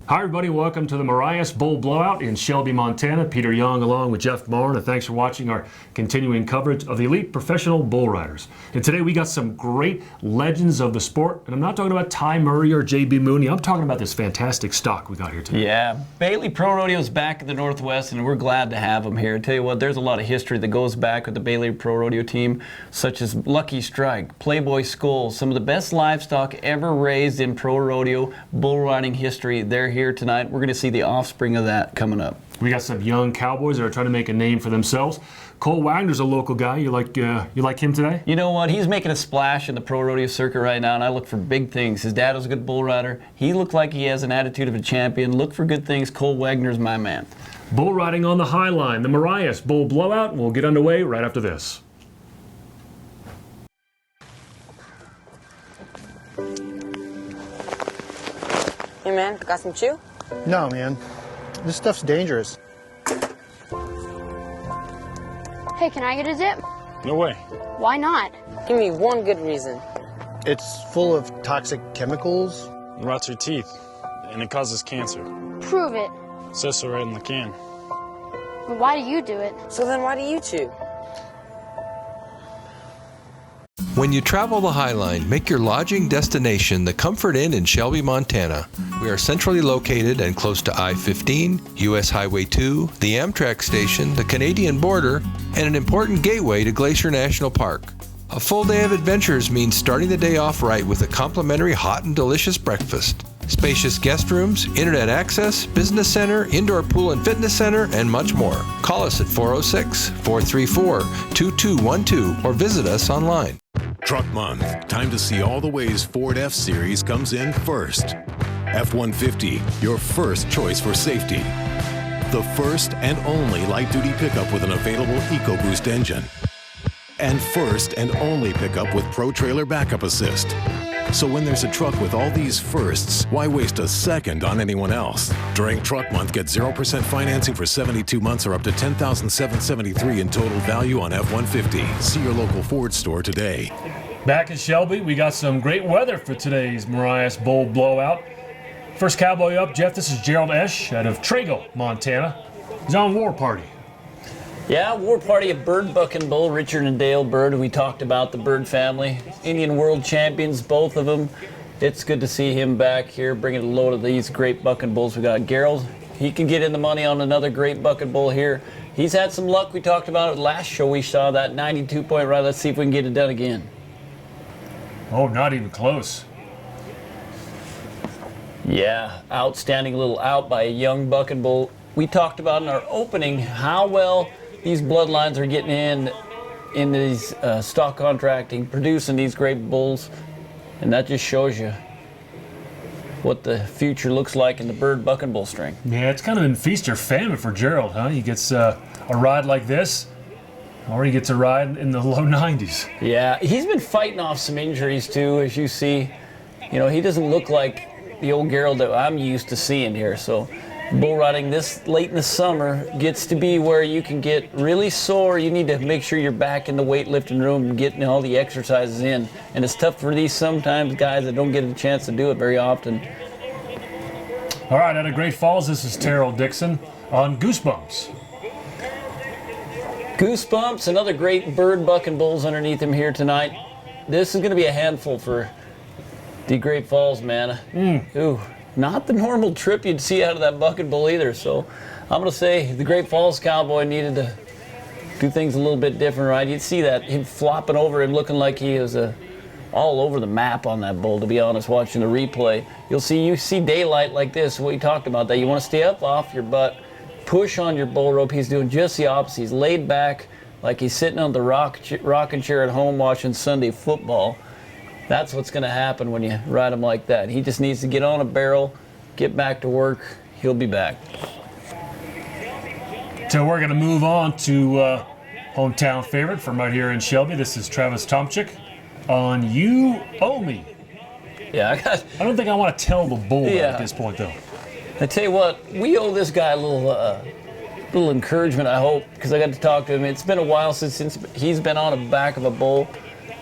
Hi everybody, welcome to the Marias Bull Blowout in Shelby, Montana. Peter Young along with Jeff Moran, and thanks for watching our continuing coverage of the elite professional bull riders. And today we got some great legends of the sport, and I'm not talking about Ty Murray or J.B. Mooney, I'm talking about this fantastic stock we got here today. Yeah, Bailey Pro Rodeo's back in the Northwest, and we're glad to have them here. I tell you what, there's a lot of history that goes back with the Bailey Pro Rodeo team, such as Lucky Strike, Playboy Skull, some of the best livestock ever raised in pro rodeo bull riding history. They're here tonight. We're going to see the offspring of that coming up. We got some young cowboys that are trying to make a name for themselves. Cole Wagner's a local guy. You like him today? You know what? He's making a splash in the pro rodeo circuit right now, and I look for big things. His dad was a good bull rider. He looked like he has an attitude of a champion. Look for good things. Cole Wagner's my man. Bull riding on the high line, the Marias Bull Blowout, and we'll get underway right after this. Hey man, got some chew? No, man. This stuff's dangerous. Hey, can I get a zip? No way. Why not? Give me one good reason. It's full of toxic chemicals. It rots your teeth, and it causes cancer. Prove it. It says so right in the can. But why do you do it? So then why do you chew? When you travel the High Line, make your lodging destination the Comfort Inn in Shelby, Montana. We are centrally located and close to I-15, US Highway 2, the Amtrak station, the Canadian border, and an important gateway to Glacier National Park. A full day of adventures means starting the day off right with a complimentary hot and delicious breakfast. Spacious guest rooms, internet access, business center, indoor pool and fitness center, and much more. Call us at 406-434-2212 or visit us online. Truck Month. Time to see all the ways Ford F-Series comes in first. F-150, your first choice for safety. The first and only light-duty pickup with an available EcoBoost engine. And first and only pickup with Pro Trailer Backup Assist. So when there's a truck with all these firsts, why waste a second on anyone else? During Truck Month, get 0% financing for 72 months or up to $10,773 in total value on F-150. See your local Ford store today. Back in Shelby, we got some great weather for today's Marias Bull Blowout. First cowboy up, Jeff, this is Gerald Esch out of Trago, Montana. He's on War Party. Yeah, War Party of Bird Bucking Bull, Richard and Dale Bird. We talked about the Bird family. Indian World Champions, both of them. It's good to see him back here bringing a load of these great bucking bulls. We got Gerald. He can get in the money on another great bucking bull here. He's had some luck. We talked about it last show. We saw that 92-point ride. Let's see if we can get it done again. Oh, not even close. Yeah, outstanding little out by a young bucking bull. We talked about in our opening how well these bloodlines are getting in these stock contracting, producing these great bulls, and that just shows you what the future looks like in the bird bucking bull string. Yeah, it's kind of in feast or famine for Gerald, huh? He gets a ride like this, or he gets a ride in the low 90s. Yeah, he's been fighting off some injuries too, as you see. You know, he doesn't look like the old Gerald that I'm used to seeing here, so bull riding this late in the summer gets to be where you can get really sore. You need to make sure you're back in the weightlifting room and getting all the exercises in. And it's tough for these sometimes guys that don't get a chance to do it very often. All right, out of Great Falls, this is Terrell Dixon on Goosebumps. Goosebumps, another great bird bucking bulls underneath him here tonight. This is going to be a handful for the Great Falls, man. Ooh. Not the normal trip you'd see out of that bucking bull either. So I'm going to say the Great Falls cowboy needed to do things a little bit different, right? You'd see that, him flopping over him, looking like he was all over the map on that bull, to be honest, watching the replay. You see daylight like this, we talked about that. You want to stay up off your butt, push on your bull rope. He's doing just the opposite. He's laid back like he's sitting on the rocking chair at home watching Sunday football. That's what's going to happen when you ride him like that. He just needs to get on a barrel, get back to work. He'll be back. So we're going to move on to hometown favorite from right here in Shelby. This is Travis Tomczyk on You Owe Me. Yeah, I don't think I want to tell the bull at this point, though. I tell you what, we owe this guy a little encouragement, I hope, because I got to talk to him. It's been a while since he's been on the back of a bull.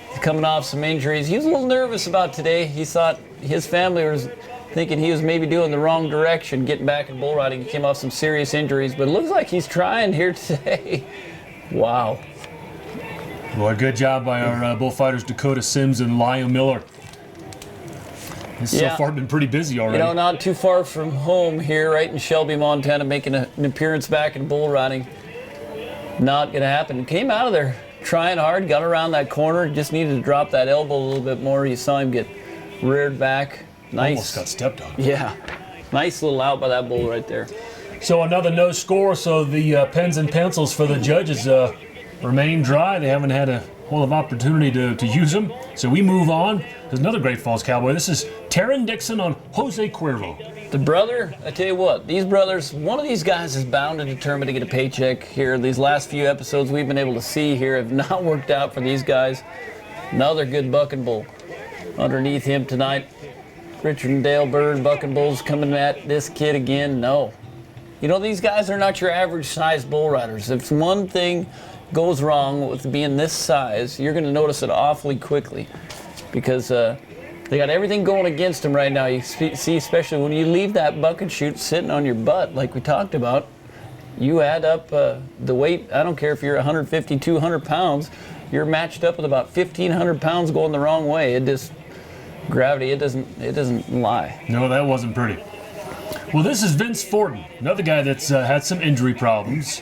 He's coming off some injuries. He was a little nervous about today. He thought his family was thinking he was maybe doing the wrong direction, getting back in bull riding. He came off some serious injuries, but it looks like he's trying here today. Wow. Boy, good job by our bullfighters Dakota Sims and Lyle Miller. He's so far been pretty busy already. You know, not too far from home here, right in Shelby, Montana, making an appearance back in bull riding. Not going to happen. Came out of there trying hard, got around that corner, just needed to drop that elbow a little bit more. You saw him get reared back. Nice. Almost got stepped on. Yeah. Nice little out by that bull right there. So another no score, so the pens and pencils for the judges remain dry. They haven't had a whole lot of opportunity to use them. So we move on. There's another Great Falls Cowboy. This is Taryn Dixon on Jose Cuervo. The brother, I tell you what, these brothers, one of these guys is bound and determined to get a paycheck here. These last few episodes we've been able to see here have not worked out for these guys. Another good bucking bull underneath him tonight. Richard and Dale Bird, bucking bulls coming at this kid again. No. You know, these guys are not your average size bull riders. If one thing goes wrong with being this size, you're going to notice it awfully quickly because they got everything going against them right now. You see, especially when you leave that bucket chute sitting on your butt, like we talked about, you add up the weight. I don't care if you're 150, 200 pounds, you're matched up with about 1,500 pounds going the wrong way. It just, gravity, it doesn't lie. No, that wasn't pretty. Well, this is Vince Fortin, another guy that's had some injury problems,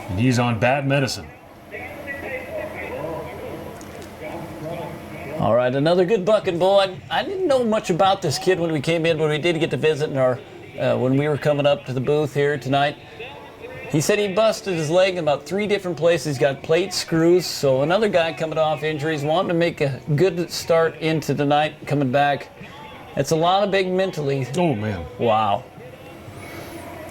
and he's on bad medicine. All right, another good bucking bull. I didn't know much about this kid when we came in, but we did get to visit in our when we were coming up to the booth here tonight. He said he busted his leg in about 3 different places. He's got plate screws, so another guy coming off injuries, wanting to make a good start into tonight, coming back. It's a lot of big mentally. Oh, man. Wow.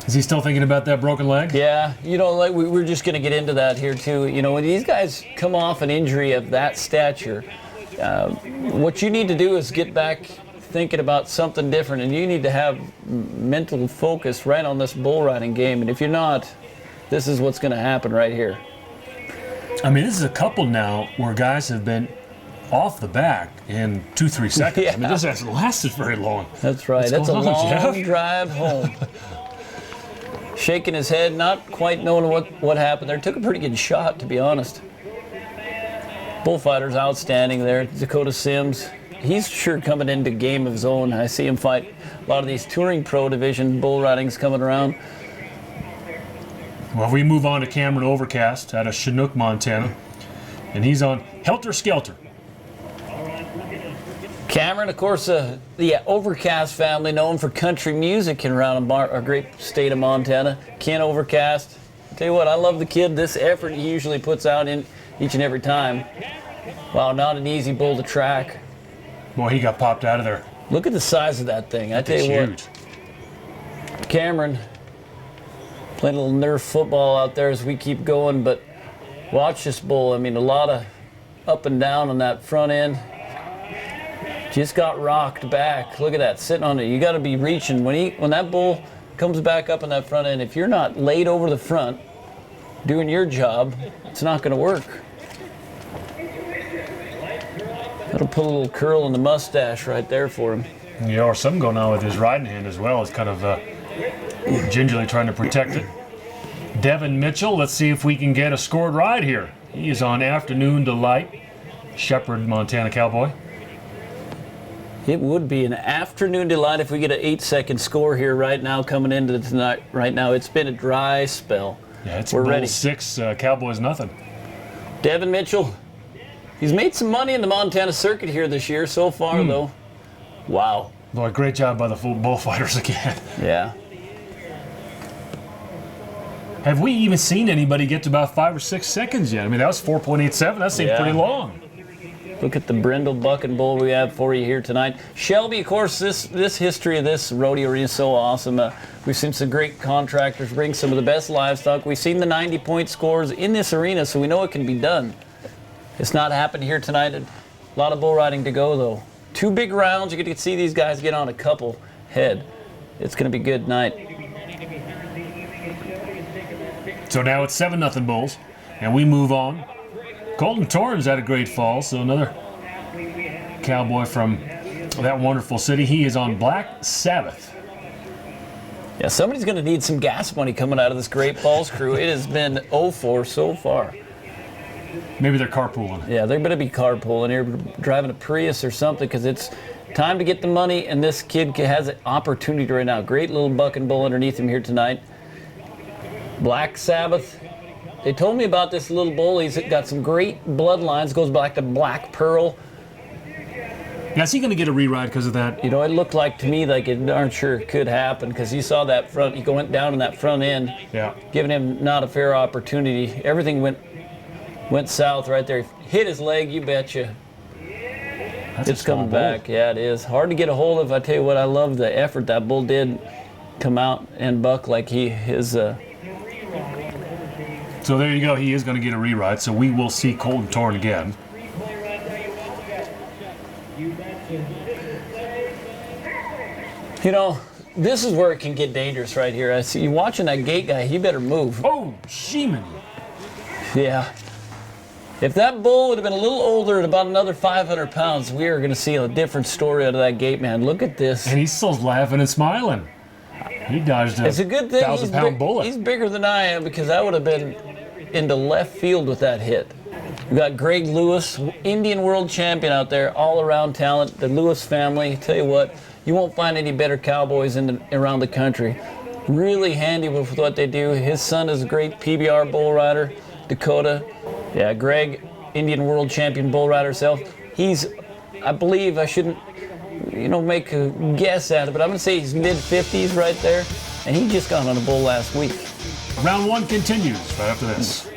Is he still thinking about that broken leg? Yeah, you know, like we're just going to get into that here, too. You know, when these guys come off an injury of that stature, what you need to do is get back thinking about something different, and you need to have mental focus right on this bull riding game. And if you're not, this is what's going to happen right here. I mean, this is a couple now where guys have been off the back in 2-3 seconds. Yeah. I mean, this hasn't lasted very long. That's right. What's That's a going on, long Jeff? drive home. Shaking his head, not quite knowing what happened there. Took a pretty good shot, to be honest. Bullfighter's outstanding there. Dakota Sims, he's sure coming into game of his own. I see him fight a lot of these touring pro division bull ridings coming around. Well, we move on to Cameron Overcast out of Chinook, Montana, and he's on Helter Skelter. Cameron, of course, the Overcast family, known for country music and around our great state of Montana. Ken Overcast. Tell you what, I love the kid. This effort he usually puts out in each and every time. Wow, not an easy bull to track. Boy, he got popped out of there. Look at the size of that thing. I tell you Huge. what, Cameron playing a little Nerf football out there as we keep going, but watch this bull. I mean, a lot of up and down on that front end. Just got rocked back. Look at that, sitting on it. You got to be reaching. When that bull comes back up on that front end, if you're not laid over the front doing your job, it's not going to work. That'll put a little curl in the mustache right there for him. Yeah, or something going on with his riding hand as well. It's kind of gingerly trying to protect it. Devin Mitchell, let's see if we can get a scored ride here. He is on Afternoon Delight, Shepherd, Montana Cowboy. It would be an afternoon delight if we get an 8-second score here right now coming into tonight. Right now, it's been a dry spell. Yeah, it's We're Bull ready. 6, Cowboys nothing. Devin Mitchell, he's made some money in the Montana circuit here this year so far, though. Wow. Boy, great job by the full bullfighters again. Yeah. Have we even seen anybody get to about 5 or 6 seconds yet? I mean, that was 4.87. That seemed Yeah. pretty long. Look at the brindle buck and bull we have for you here tonight. Shelby, of course, this history of this rodeo arena is so awesome. We've seen some great contractors bring some of the best livestock. We've seen the 90-point scores in this arena, so we know it can be done. It's not happened here tonight. A lot of bull riding to go, though. 2 big rounds. You get to see these guys get on a couple head. It's going to be a good night. So now it's 7-0 Bulls, and we move on. Colton Torrens out of Great Falls, so another cowboy from that wonderful city. He is on Black Sabbath. Yeah, somebody's going to need some gas money coming out of this Great Falls crew. It has been 0 so far. Maybe they're carpooling. Yeah, they're going to be carpooling here, driving a Prius or something, because it's time to get the money, and this kid has an opportunity right now. Great little buck and bull underneath him here tonight. Black Sabbath. They told me about this little bull. He's got some great bloodlines, goes back to Black Pearl. Now, is he going to get a re-ride because of that? You know, it looked like to me like it darn sure could happen, because you saw that front, he went down in that front end, Yeah. giving him not a fair opportunity. Everything went south right there. Hit his leg, you betcha. That's It's coming back. Yeah, it is. Hard to get a hold of. I tell you what, I love the effort that bull did come out and buck like his. So there you go. He is going to get a re-ride, so we will see Colton Torn again. You know, this is where it can get dangerous right here. I see you watching that gate guy. He better move. Oh, Sheeman. Yeah. If that bull would have been a little older at about another 500 pounds, we are going to see a different story out of that gate man. Look at this. And he's still laughing and smiling. He dodged It's a good thing 1,000-pound bullet. he's bigger than I am, because I would have been into left field with that hit. We got Greg Lewis, Indian world champion out there, all around talent. The Lewis family, tell you what, you won't find any better cowboys around the country. Really handy with what they do. His son is a great PBR bull rider, Dakota. Yeah, Greg, Indian world champion bull rider self. He's, I believe, I shouldn't, make a guess at it, but I'm going to say he's mid-50s right there, and he just got on a bull last week. Round one continues right after this.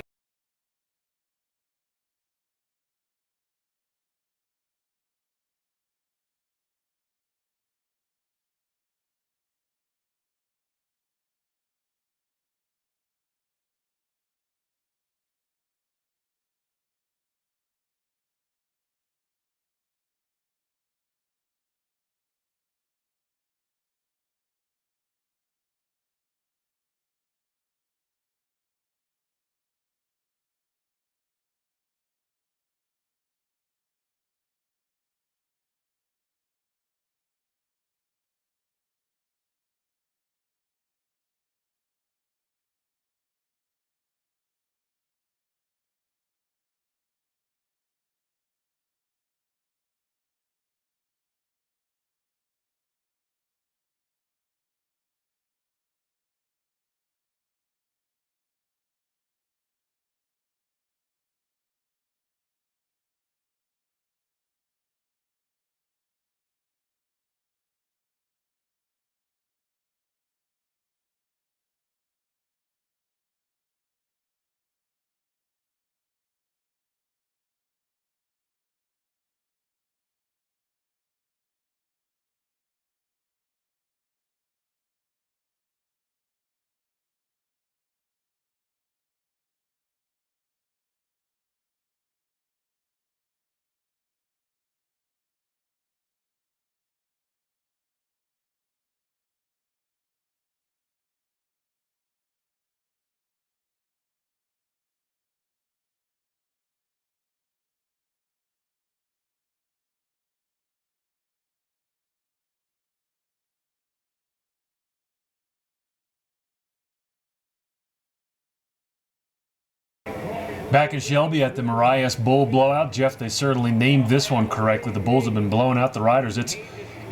Back in Shelby at the Marias Bull Blowout. Jeff, they certainly named this one correctly. The bulls have been blowing out the riders. It's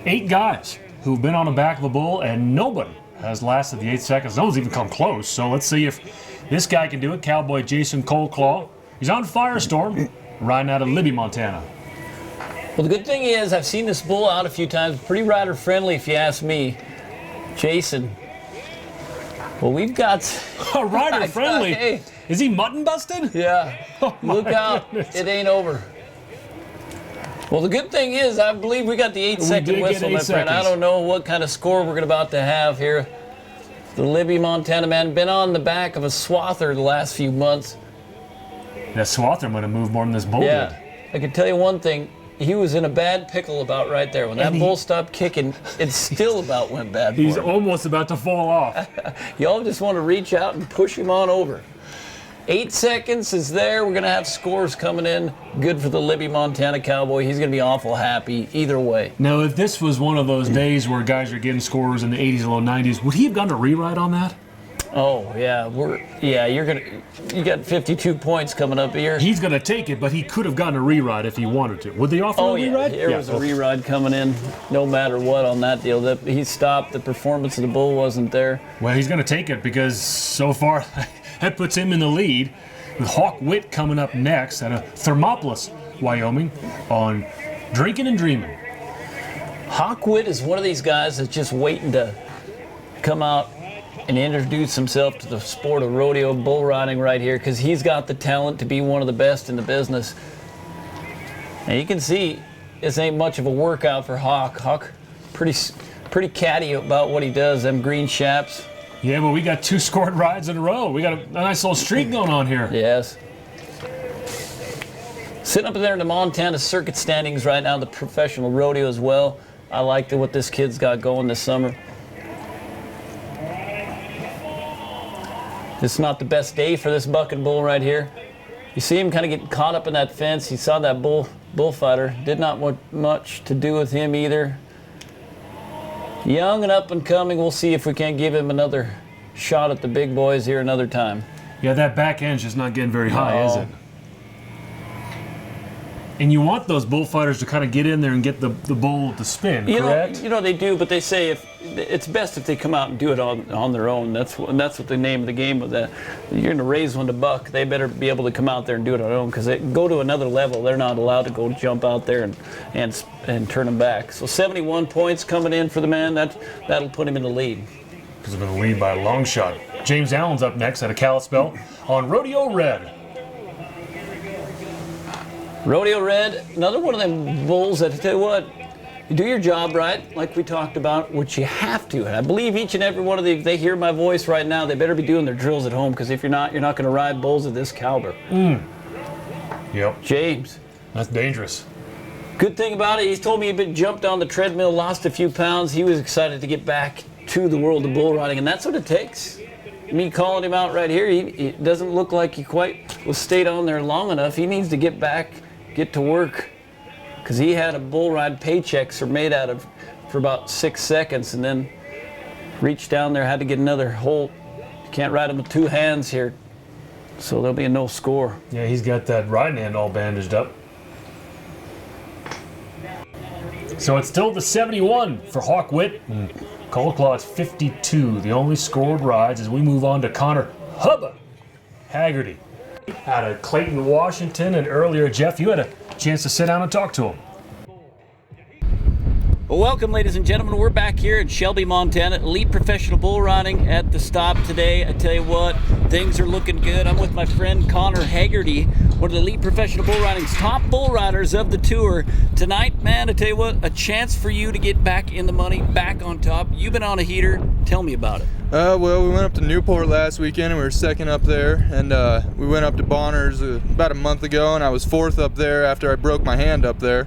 8 guys who've been on the back of the bull, and nobody has lasted the 8 seconds. No one's even come close. So let's see if this guy can do it. Cowboy Jason Coldclaw. He's on Firestorm, riding out of Libby, Montana. Well, the good thing is I've seen this bull out a few times. Pretty rider friendly, if you ask me. Jason. Well, we've got... Rider friendly? Hey. Is he mutton busted? Yeah. Oh, Look out. goodness. It ain't over. Well, the good thing is I believe we got the 8-second whistle, my friend. I don't know what kind of score we're about to have here. The Libby, Montana man, been on the back of a swather the last few months. That swather might have moved more than this bull Yeah. did. I can tell you one thing. He was in a bad pickle about right there. When that bull stopped kicking, it still about went bad for He's him. almost about to fall off. You all just want to reach out and push him on over. 8 seconds is there. We're going to have scores coming in. Good for the Libby, Montana Cowboy. He's going to be awful happy either way. Now, if this was one of those days where guys are getting scores in the 80s and low 90s, would he have gone to rewrite on that? Oh, yeah. You got 52 points coming up here. He's going to take it, but he could have gotten a rewrite if he wanted to. Would they offer a rewrite? There was a rewrite coming in no matter what on that deal. He stopped. The performance of the bull wasn't there. Well, he's going to take it because so far that puts him in the lead with Hawk Witt coming up next out of Thermopolis, Wyoming on Drinking and Dreaming. Hawk Witt is one of these guys that's just waiting to come out and introduce himself to the sport of rodeo bull riding right here, because he's got the talent to be one of the best in the business. And you can see this ain't much of a workout for Hawk. Hawk pretty catty about what he does, them green chaps. Yeah, but we got 2 scored rides in a row. We got a nice little streak going on here. Yes. Sitting up there in the Montana circuit standings right now, the professional rodeo as well. I like what this kid's got going this summer. This is not the best day for this bucking bull right here. You see him kind of getting caught up in that fence. He saw that bullfighter. Did not want much to do with him either. Young and up and coming. We'll see if we can't give him another shot at the big boys here another time. Yeah, that back end's just not getting very high, is No. it? And you want those bullfighters to kind of get in there and get the bull to spin, correct? You know they do, but they say it's best if they come out and do it on their own. That's what the name of the game of that. You're going to raise one to buck. They better be able to come out there and do it on their own, because they go to another level. They're not allowed to go jump out there and turn them back. So 71 points coming in for the man. That'll put him in the lead. He's going to lead by a long shot. James Allen's up next at a Kalispell on Rodeo Red. Rodeo Red, another one of them bulls that, I tell you what, you do your job right, like we talked about, which you have to. And I believe each and every one of them, if they hear my voice right now, they better be doing their drills at home, because if you're not going to ride bulls of this caliber. Yep. James. That's dangerous. Good thing about it, he's told me he'd been jumped on the treadmill, lost a few pounds. He was excited to get back to the world of bull riding, and that's what it takes. Me calling him out right here, it doesn't look like he quite was stayed on there long enough. He needs to get back, get to work, because he had a bull ride paychecks are made out of for about 6 seconds, and then reached down there, had to get another hold. You can't ride him with 2 hands here, so there'll be a no score. Yeah, he's got that riding hand all bandaged up. So it's still the 71 for Hawk Witt. Cold Claw's 52, the only scored rides, as we move on to Connor Hubba Haggerty out of Clayton, Washington. And earlier, Jeff, you had a chance to sit down and talk to him. Well, welcome, ladies and gentlemen. We're back here in Shelby, Montana, elite professional bull riding at the stop today. I tell you what, things are looking good. I'm with my friend Connor Haggerty, one of the elite professional bull riding's top bull riders of the tour. Tonight, man, I tell you what, a chance for you to get back in the money, back on top. You've been on a heater. Tell me about it. Well, we went up to Newport last weekend, and we were second up there, and we went up to Bonner's about a month ago, and I was fourth up there after I broke my hand up there,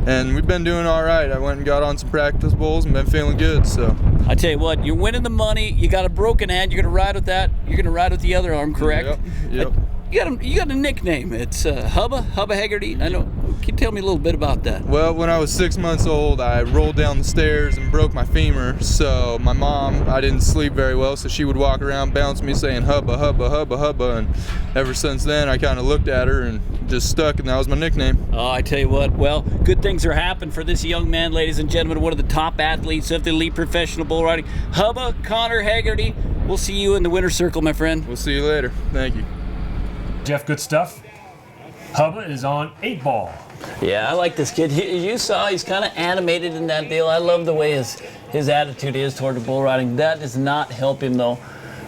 and we've been doing all right. I went and got on some practice bulls and been feeling good. So I tell you what, you're winning the money. You got a broken hand. You're gonna ride with that. You're gonna ride with the other arm, correct? Yep. You got a nickname. It's Hubba Haggerty. I know. Can you tell me a little bit about that? Well, when I was 6 months old, I rolled down the stairs and broke my femur. So my mom, I didn't sleep very well, so she would walk around, bounce me, saying Hubba, Hubba, Hubba, Hubba. And ever since then, I kind of looked at her and just stuck, and that was my nickname. Oh, I tell you what. Well, good things are happening for this young man, ladies and gentlemen. One of the top athletes of the elite professional bull riding, Hubba Connor Haggerty. We'll see you in the winner's circle, my friend. We'll see you later. Thank you. Jeff, good stuff. Hubba is on 8 ball. Yeah, I like this kid. You saw he's kind of animated in that deal. I love the way his attitude is toward the bull riding. That does not help him, though.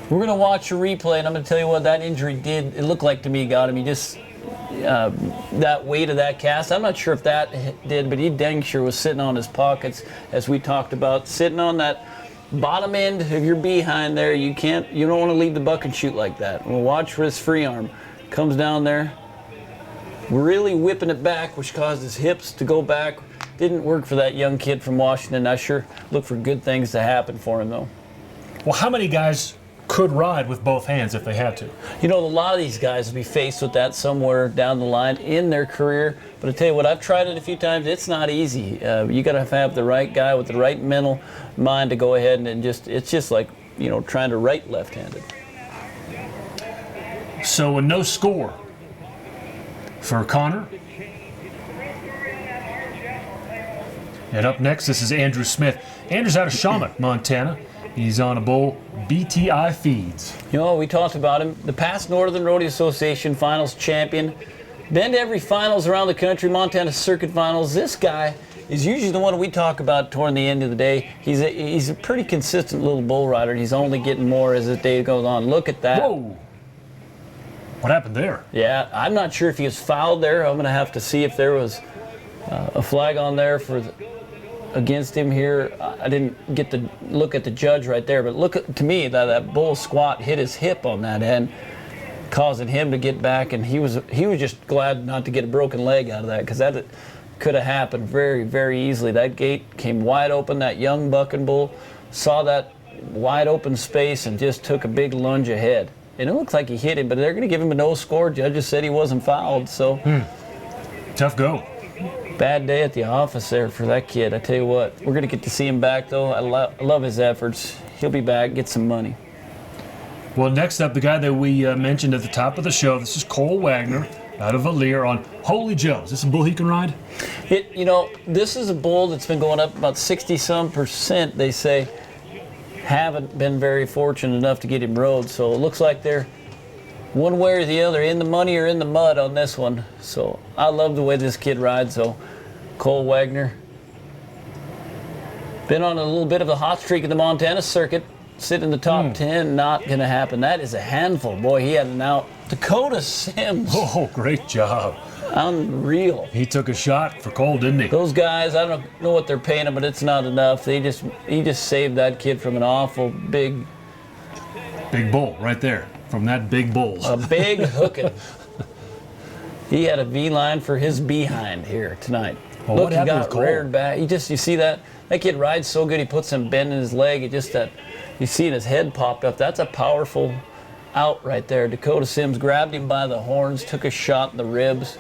We're going to watch a replay, and I'm going to tell you what that injury did. It looked like to me got him. He just, that weight of that cast, I'm not sure if that did, but he dang sure was sitting on his pockets, as we talked about, sitting on that bottom end of your behind there. You don't want to leave the buck and shoot like that. We'll watch for his free arm. Comes down there, really whipping it back, which caused his hips to go back. Didn't work for that young kid from Washington. I sure look for good things to happen for him, though. Well, how many guys could ride with both hands if they had to. You know, a lot of these guys will be faced with that somewhere down the line in their career. But I tell you what, I've tried it a few times. It's not easy. You got to have the right guy with the right mental mind to go ahead and it's just like, you know, trying to write left-handed. So a no score for Connor. And up next, this is Andrew Smith. Andrew's out of Shawmut, Montana. He's on a bull BTI feeds. You know, we talked about him. The past Northern Rodeo Association finals champion. Been to every finals around the country, Montana Circuit finals. This guy is usually the one we talk about toward the end of the day. He's a pretty consistent little bull rider. He's only getting more as the day goes on. Look at that. Whoa. What happened there? Yeah, I'm not sure if he was fouled there. I'm going to have to see if there was a flag on there against him here. I didn't get to look at the judge right there, but to me that bull squat hit his hip on that end, causing him to get back, and he was just glad not to get a broken leg out of that, because that could have happened very, very easily. That gate came wide open. That young bucking bull saw that wide open space and just took a big lunge ahead. And it looks like he hit him, but they're going to give him a no score. Judges said he wasn't fouled, so. Tough go. Bad day at the office there for that kid. I tell you what, we're going to get to see him back, though. I love his efforts. He'll be back, get some money. Well, next up, the guy that we mentioned at the top of the show, this is Cole Wagner out of Valier on Holy Joe. Is this a bull he can ride? You know, this is a bull that's been going up about 60-some%, they say. Haven't been very fortunate enough to get him rode, so it looks like they're one way or the other, in the money or in the mud on this one. So I love the way this kid rides. So Cole Wagner, been on a little bit of a hot streak in the Montana circuit, sitting in the top 10. Not going to happen. That is a handful. Boy, he had an out. Dakota Sims. Oh, great job. Unreal. He took a shot for Cole, didn't he? Those guys, I don't know what they're paying him, but it's not enough. He just saved that kid from an awful big bull right there, from that big bull. A big hooking. He had a V-line for his behind here tonight. Well, look, what he happened got with Cole? reared back. You see that? That kid rides so good, he puts some bend in his leg. It just that you see his head popped up. That's a powerful out right there. Dakota Sims grabbed him by the horns, took a shot in the ribs.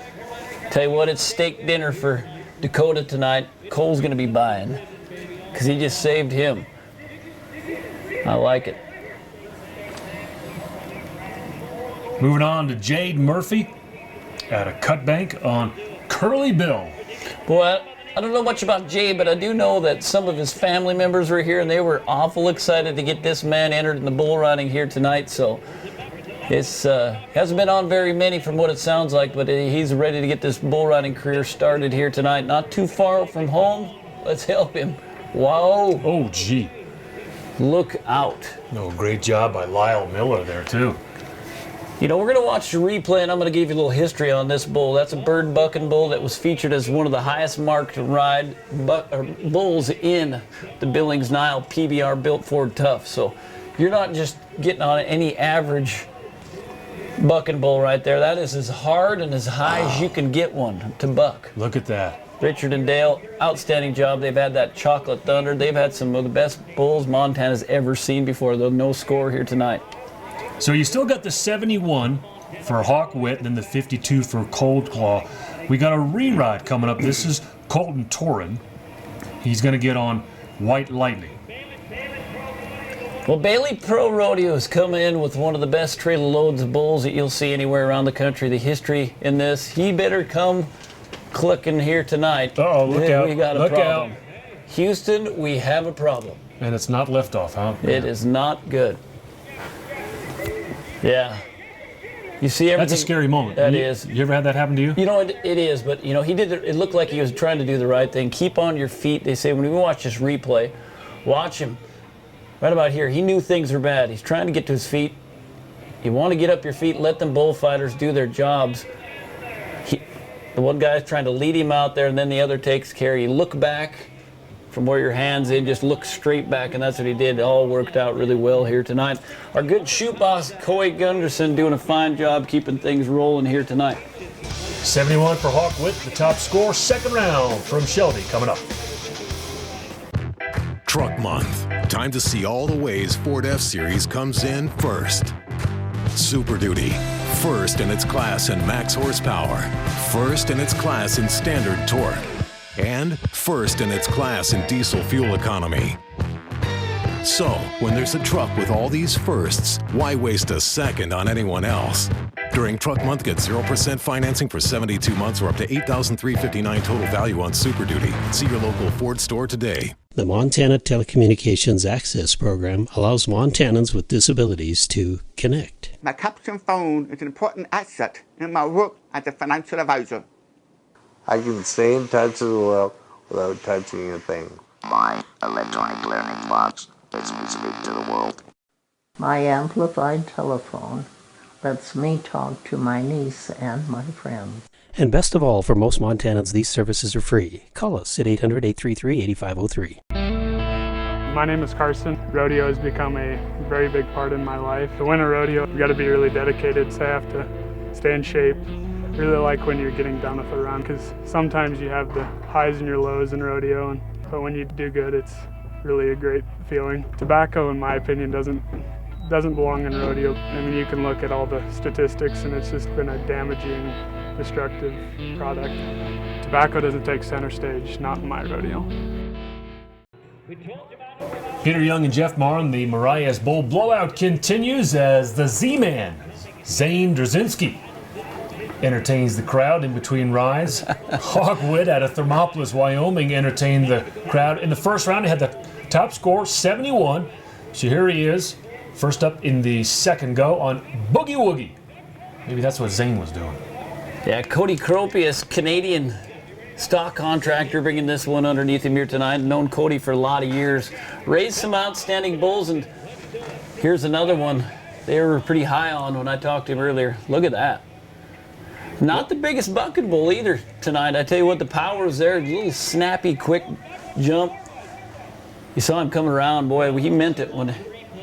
Tell you what, it's steak dinner for Dakota tonight. Cole's going to be buying because he just saved him. I like it. Moving on to Jade Murphy at a cut bank on Curly Bill. Boy, I don't know much about Jay, but I do know that some of his family members were here, and they were awful excited to get this man entered in the bull riding here tonight. So it's hasn't been on very many from what it sounds like, but he's ready to get this bull riding career started here tonight. Not too far from home. Let's help him. Whoa. Oh, gee. Look out. Oh, great job by Lyle Miller there, too. You know, we're going to watch the replay, and I'm going to give you a little history on this bull. That's a bird bucking bull that was featured as one of the highest marked ride bulls in the Billings Nile PBR Built Ford Tough. So you're not just getting on any average bucking bull right there. That is as hard and as high as you can get one to buck. Look at that. Richard and Dale, outstanding job. They've had that Chocolate Thunder. They've had some of the best bulls Montana's ever seen before. Though no score here tonight. So you still got the 71 for Hawk Wit and then the 52 for Cold Claw. We got a re-ride coming up. This is Colton Torin. He's going to get on White Lightning. Well, Bailey Pro Rodeo is coming in with one of the best trailer loads of bulls that you'll see anywhere around the country. The history in this, he better come clicking here tonight. Uh-oh, look out. We got a Look problem. out. Houston, we have a problem. And it's not liftoff, huh? It is not good. Yeah. You see everything. That's a scary moment. That is. You ever had that happen to you? You know, it is, but, you know, he did it looked like he was trying to do the right thing. Keep on your feet. They say when we watch this replay, watch him. Right about here, he knew things were bad. He's trying to get to his feet. You want to get up your feet, let them bullfighters do their jobs. The one guy's trying to lead him out there, and then the other takes care. You look back from where your hand's in, just look straight back, and that's what he did. It all worked out really well here tonight. Our good shoot boss, Coy Gunderson, doing a fine job keeping things rolling here tonight. 71 for Hawk Wit, the top score. Second round from Shelby coming up. Truck Month. Time to see all the ways Ford F-Series comes in first. Super Duty, first in its class in max horsepower, first in its class in standard torque, and first in its class in diesel fuel economy. So, when there's a truck with all these firsts, why waste a second on anyone else? During Truck Month, get 0% financing for 72 months or up to $8,359 total value on Super Duty. See your local Ford store today. The Montana Telecommunications Access Program allows Montanans with disabilities to connect. My caption phone is an important asset in my work as a financial advisor. I can stay in touch with the world without touching a thing. My electronic learning box lets me speak to the world. My amplified telephone lets me talk to my niece and my friends. And best of all, for most Montanans, these services are free. Call us at 800-833-8503. My name is Carson. Rodeo has become a very big part in my life. To win a rodeo, you got to be really dedicated, so I have to stay in shape. I really like when you're getting done with a run, because sometimes you have the highs and your lows in rodeo, but when you do good, it's really a great feeling. Tobacco, in my opinion, doesn't belong in rodeo. I mean, you can look at all the statistics and it's just been a damaging, destructive product. Tobacco doesn't take center stage, not in my rodeo. Peter Young and Jeff Martin, the Marias Bull Blowout continues as the Z-Man, Zane Drzinski, entertains the crowd in between rides. Hogwood out of Thermopolis, Wyoming, entertained the crowd. In the first round, he had the top score, 71. So here he is, first up in the second go on Boogie Woogie. Maybe that's what Zane was doing. Yeah, Cody Cropius, Canadian stock contractor, bringing this one underneath him here tonight. Known Cody for a lot of years. Raised some outstanding bulls, and here's another one they were pretty high on when I talked to him earlier. Look at that. Not the biggest bucket bull either tonight. I tell you what, the power is there. A little snappy, quick jump. You saw him coming around. Boy, he meant it. When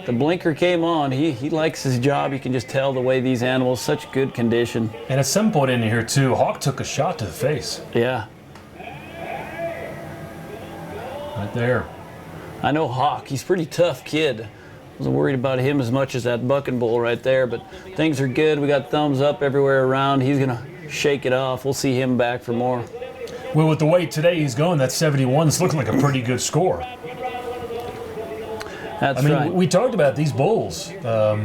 the blinker came on, he likes his job. You can just tell the way these animals, such good condition. And at some point in here, too, Hawk took a shot to the face. Yeah. Right there. I know Hawk. He's a pretty tough kid. Wasn't worried about him as much as that bucking bull right there, but things are good. We got thumbs up everywhere around. He's going to shake it off. We'll see him back for more. Well, with the weight today he's going, that 71 is looking like a pretty good score. That's right. right. We talked about these bulls. Boy,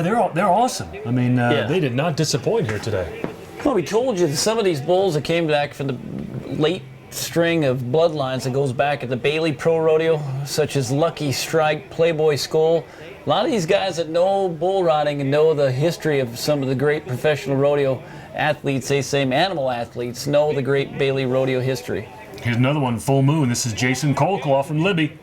they're awesome. I mean, They did not disappoint here today. Well, we told you that some of these bulls that came back from the late string of bloodlines that goes back at the Bailey Pro Rodeo, such as Lucky Strike, Playboy Skull. A lot of these guys that know bull riding and know the history of some of the great professional rodeo athletes, they say animal athletes, know the great Bailey Rodeo history. Here's another one, Full Moon. This is Jason Colclaw from Libby.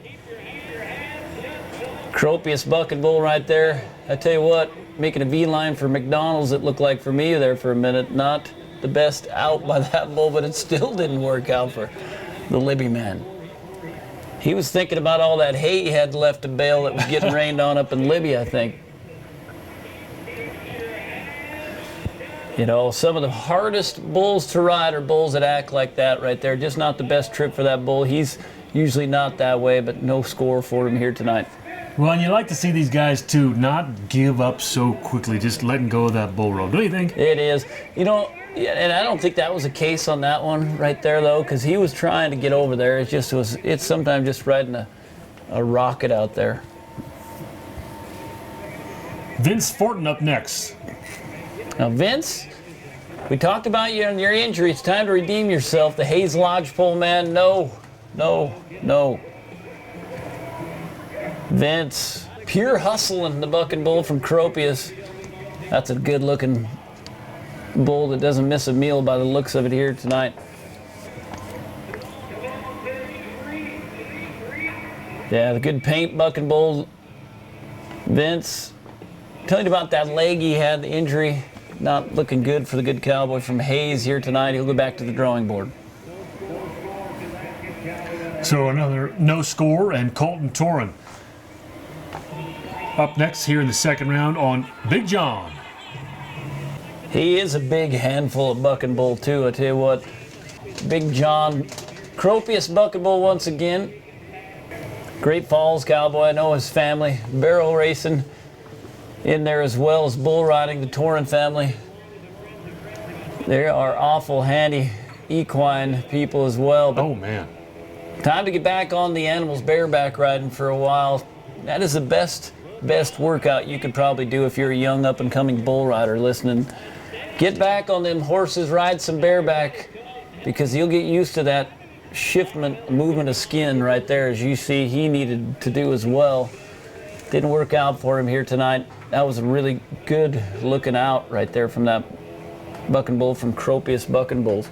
Cropius bucket bull right there. I tell you what, making a V-line for McDonald's, it looked like for me there for a minute. Not the best out by that bull, but it still didn't work out for the Libby man. He was thinking about all that hay he had left to bale that was getting rained on up in Libby, I think. You know, some of the hardest bulls to ride are bulls that act like that right there. Just not the best trip for that bull. He's usually not that way, but no score for him here tonight. Well, and you like to see these guys, too, not give up so quickly, just letting go of that bull rope. Don't you think? It is. You know, and I don't think that was the case on that one right there, though, because he was trying to get over there. It's sometimes just riding a rocket out there. Vince Fortin up next. Now, Vince, we talked about you and your injury. It's time to redeem yourself. The Hayes Lodgepole man, no. Vince, pure hustling the bucking bull from Cropius. That's a good-looking bull that doesn't miss a meal by the looks of it here tonight. Yeah, the good paint bucking bull. Vince, tell me about that leg he had, the injury. Not looking good for the good cowboy from Hayes here tonight. He'll go back to the drawing board. So another no score, and Colton Torin up next here in the second round on Big John. He is a big handful of bucking bull, too. I tell you what, Big John, Cropius bucking bull once again. Great Falls cowboy. I know his family. Barrel racing in there as well as bull riding, the Torrin family. They are awful handy equine people as well. But oh, man. Time to get back on the animals bareback riding for a while. That is the best workout you could probably do if you're a young up-and-coming bull rider listening. Get back on them horses, ride some bareback, because you'll get used to that movement of skin right there, as you see he needed to do as well. Didn't work out for him here tonight. That was a really good looking out right there from that bucking bull from Cropius Bucking Bulls.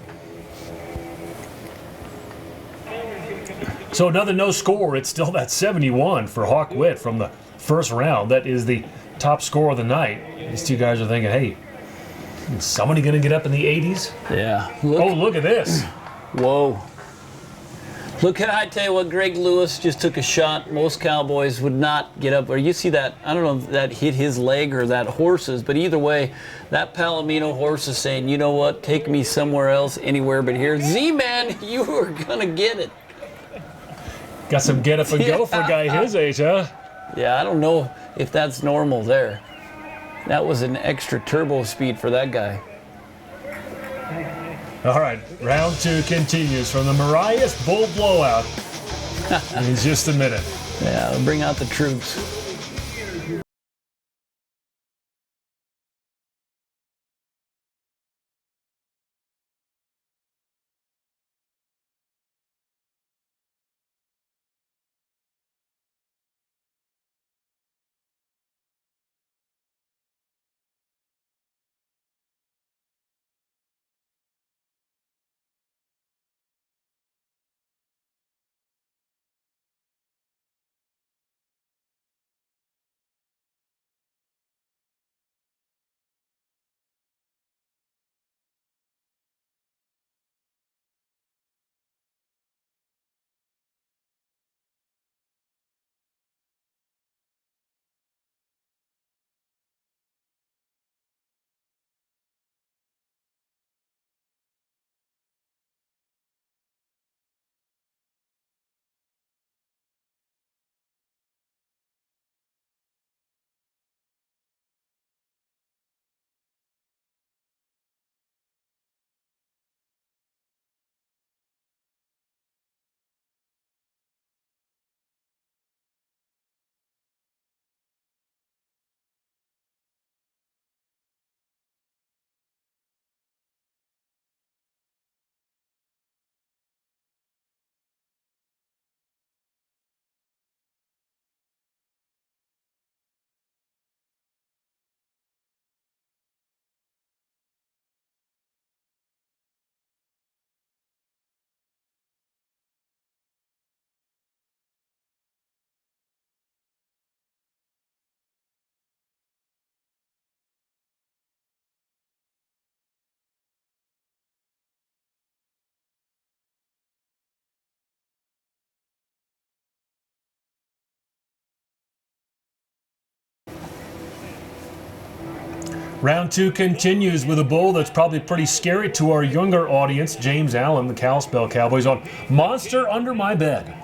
So another no score. It's still that 71 for Hawk Witt from the first round. That is the top score of the night. These two guys are thinking, hey, is somebody going to get up in the 80s? Yeah. Look at this. Whoa. Look at, I tell you what, Greg Lewis just took a shot. Most cowboys would not get up. Or you see that, I don't know if that hit his leg or that horse's, but either way, that Palomino horse is saying, you know what, take me somewhere else, anywhere but here. Z-Man, you are going to get it. Got some get up and go for a guy his age, huh? Yeah, I don't know if that's normal there. That was an extra turbo speed for that guy. All right, round 2 continues from the Marias Bull Blowout in just a minute. Yeah, we'll bring out the troops. Round 2 continues with a bull that's probably pretty scary to our younger audience. James Allen, the Kalispell Cowboys, on Monster Under My Bed.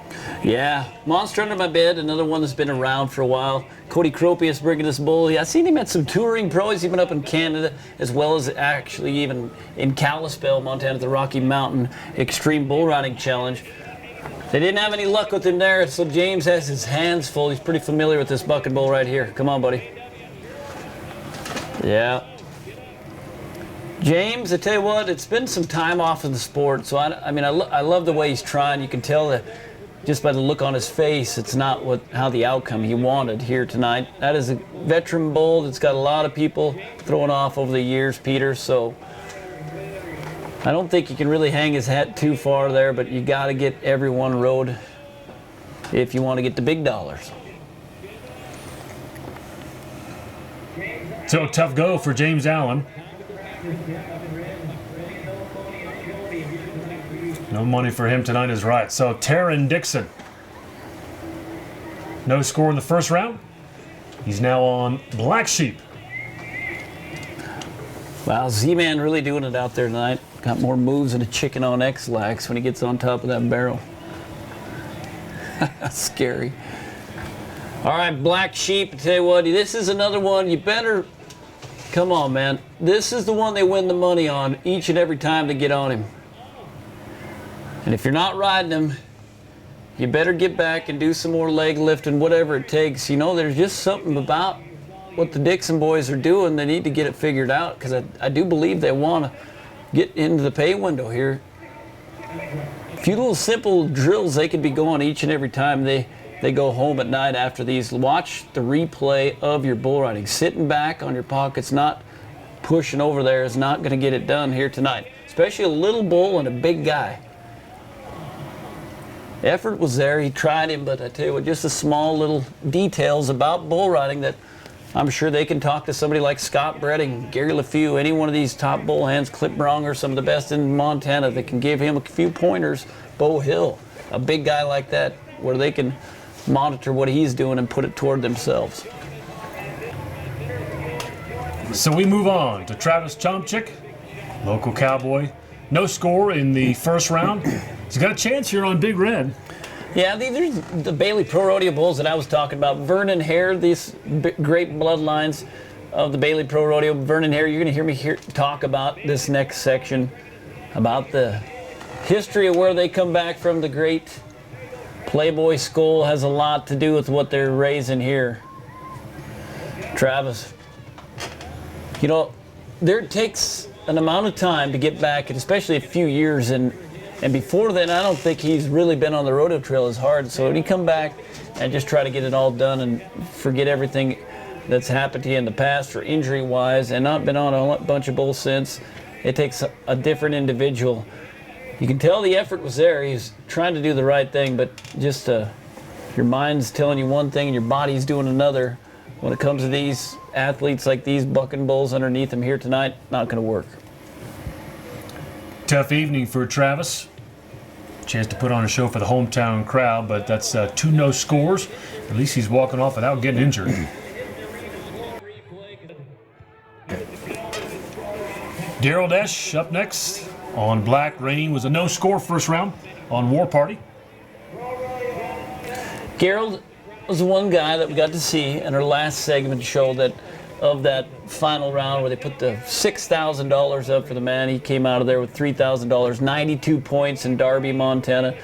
Yeah, Monster Under My Bed, another one that's been around for a while. Cody Cropius bringing this bull. Yeah, I've seen him at some touring pros. He's been up in Canada, as well as actually even in Kalispell, Montana, at the Rocky Mountain Extreme Bull Riding Challenge. They didn't have any luck with him there, so James has his hands full. He's pretty familiar with this bucking bull right here. Come on, buddy. Yeah. James, I tell you what, it's been some time off of the sport, so I love the way he's trying. You can tell that just by the look on his face, it's not how the outcome he wanted here tonight. That is a veteran bull that's got a lot of people throwing off over the years, Peter, so I don't think you can really hang his hat too far there, but you got to get everyone rode if you want to get the big dollars. So tough go for James Allen. No money for him tonight is right. So Taryn Dixon. No score in the first round. He's now on Black Sheep. Wow, Z-Man really doing it out there tonight. Got more moves than a chicken on X-Lax when he gets on top of that barrel. Scary. All right, Black Sheep, I tell you what, this is another one. You better, come on, man. This is the one they win the money on each and every time they get on him. And if you're not riding him, you better get back and do some more leg lifting, whatever it takes. You know, there's just something about what the Dixon boys are doing. They need to get it figured out, because I do believe they want to get into the pay window here. A few little simple drills they could be going each and every time they go home at night after these. Watch the replay of your bull riding. Sitting back on your pockets, not pushing over there, is not going to get it done here tonight. Especially a little bull and a big guy. Effort was there. He tried him, but I tell you what, just the small little details about bull riding that I'm sure they can talk to somebody like Scott Bredding, Gary LeFew, any one of these top bull hands, Clip Bronger, some of the best in Montana, that can give him a few pointers. Bo Hill, a big guy like that, where they can monitor what he's doing and put it toward themselves. So we move on to Travis Chomchik, local cowboy. No score in the first round. He's got a chance here on Big Red. Yeah, these are the Bailey Pro Rodeo bulls that I was talking about. Vernon Hare, these great bloodlines of the Bailey Pro Rodeo. Vernon Hare, you're going to hear me talk about this next section, about the history of where they come back from. The great Playboy Skull has a lot to do with what they're raising here. Travis, you know, there takes an amount of time to get back, and especially a few years, and before then, I don't think he's really been on the rodeo trail as hard. So when you come back and just try to get it all done and forget everything that's happened to you in the past or injury-wise, and not been on a bunch of bulls since, it takes a different individual. You can tell the effort was there. He's trying to do the right thing, but just your mind's telling you one thing and your body's doing another. When it comes to these athletes like these bucking bulls underneath him here tonight, not going to work. Tough evening for Travis. Chance to put on a show for the hometown crowd, but that's 2 no scores. At least he's walking off without getting injured. Daryl Desch up next on Black Rain. Was a no score first round on War Party. Gerald was the one guy that we got to see in our last segment show that of that final round where they put the $6,000 up for the man. He came out of there with $3,000, 92 points in Darby, Montana.